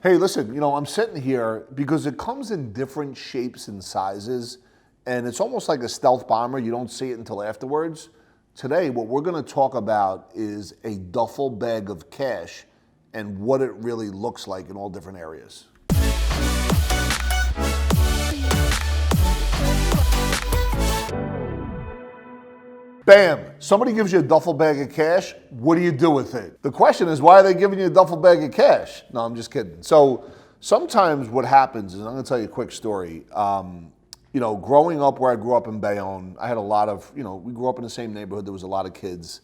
Hey, listen, I'm sitting here because it comes in different shapes and sizes, and it's almost like a stealth bomber. You don't see it until afterwards. Today, what we're going to talk about is a duffel bag of cash and what it really looks like in all different areas. Bam! Somebody gives you a duffel bag of cash. What do you do with it? The question is, why are they giving you a duffel bag of cash? No, I'm just kidding. So sometimes what happens is, I'm going to tell you a quick story. Growing up where I grew up in Bayonne, I had a lot of, we grew up in the same neighborhood. There was a lot of kids,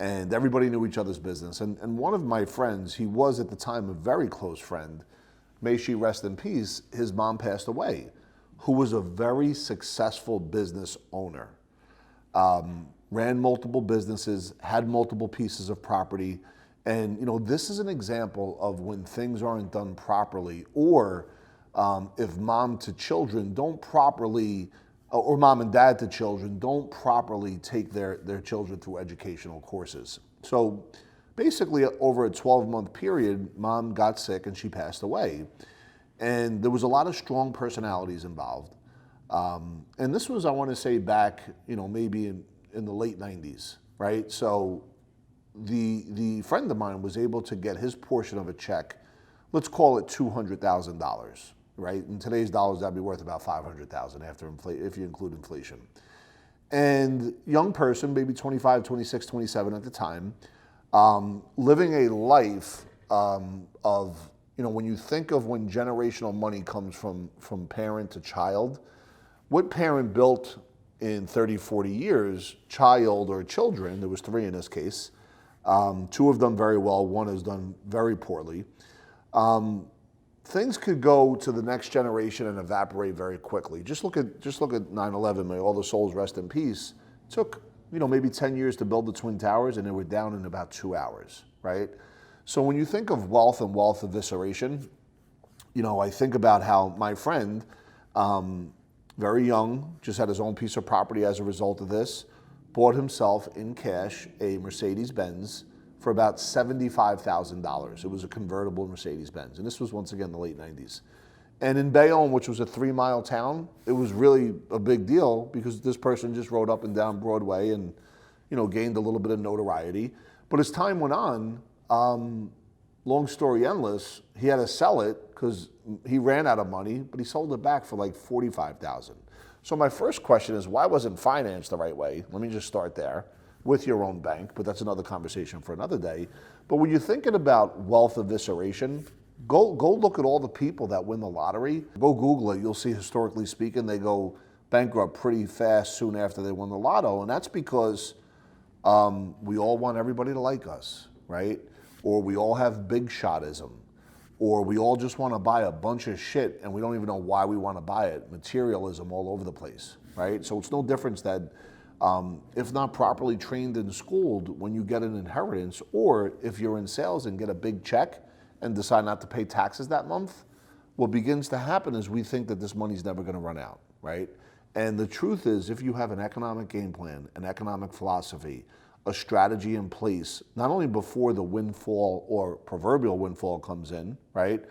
and everybody knew each other's business. And one of my friends, he was at the time a very close friend, may she rest in peace, his mom passed away, who was a very successful business owner. Ran multiple businesses, had multiple pieces of property. And, this is an example of when things aren't done properly, or if mom to children don't properly, or mom and dad to children don't properly take their children through educational courses. So basically over a 12-month period, mom got sick and she passed away. And there was a lot of strong personalities involved. And this was, I want to say, back, maybe in the late 90s, right? So the friend of mine was able to get his portion of a check, let's call it $200,000, right? In today's dollars, that'd be worth about $500,000 after if you include inflation. And young person, maybe 25, 26, 27 at the time, living a life of, when you think of when generational money comes from parent to child, what parent built in 30, 40 years, child or children, there was three in this case, two have done very well, one has done very poorly. Things could go to the next generation and evaporate very quickly. Just look at 9/11, may all the souls rest in peace. It took, maybe 10 years to build the Twin Towers, and they were down in about 2 hours, right? So when you think of wealth and wealth evisceration, I think about how my friend, very young, just had his own piece of property as a result of this, bought himself in cash a Mercedes-Benz for about $75,000. It was a convertible Mercedes-Benz. And this was, once again, the late 90s. And in Bayonne, which was a 3-mile town, it was really a big deal because this person just rode up and down Broadway and, gained a little bit of notoriety. But as time went on, long story endless, he had to sell it because he ran out of money, but he sold it back for like $45,000. So my first question is, why wasn't financed the right way? Let me just start there, with your own bank, but that's another conversation for another day. But when you're thinking about wealth evisceration, go look at all the people that win the lottery. Go Google it. You'll see, historically speaking, they go bankrupt pretty fast soon after they win the lotto, and that's because we all want everybody to like us, right? Or we all have big shotism, or we all just want to buy a bunch of shit and we don't even know why we want to buy it. Materialism all over the place, right? So it's no difference that if not properly trained and schooled when you get an inheritance, or if you're in sales and get a big check and decide not to pay taxes that month, what begins to happen is we think that this money's never going to run out, right? And the truth is, if you have an economic game plan, an economic philosophy, a strategy in place, not only before the windfall or proverbial windfall comes in, right?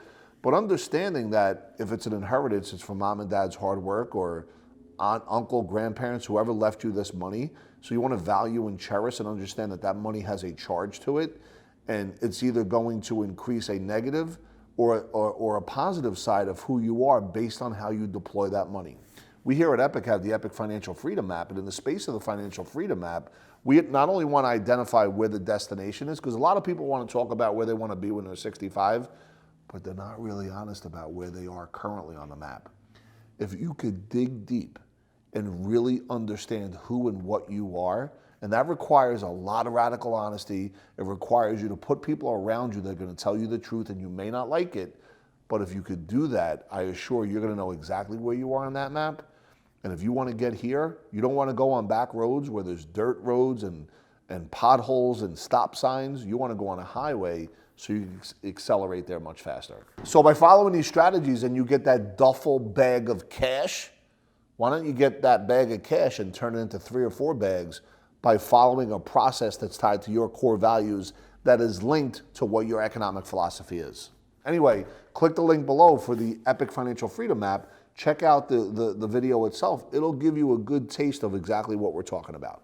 But understanding that if it's an inheritance, it's from mom and dad's hard work, or aunt, uncle, grandparents, whoever left you this money. So you want to value and cherish and understand that that money has a charge to it. And it's either going to increase a negative or a positive side of who you are based on how you deploy that money. We here at Epic have the Epic Financial Freedom Map, and in the space of the Financial Freedom Map, we not only want to identify where the destination is, because a lot of people want to talk about where they want to be when they're 65, but they're not really honest about where they are currently on the map. If you could dig deep and really understand who and what you are, and that requires a lot of radical honesty. It requires you to put people around you that are going to tell you the truth, and you may not like it, but if you could do that, I assure you're going to know exactly where you are on that map. And if you want to get here, you don't want to go on back roads where there's dirt roads and potholes and stop signs. You want to go on a highway so you can accelerate there much faster. So by following these strategies and you get that duffel bag of cash, why don't you get that bag of cash and turn it into 3 or 4 bags by following a process that's tied to your core values that is linked to what your economic philosophy is? Anyway, click the link below for the Epic Financial Freedom app. Check out the video itself. It'll give you a good taste of exactly what we're talking about.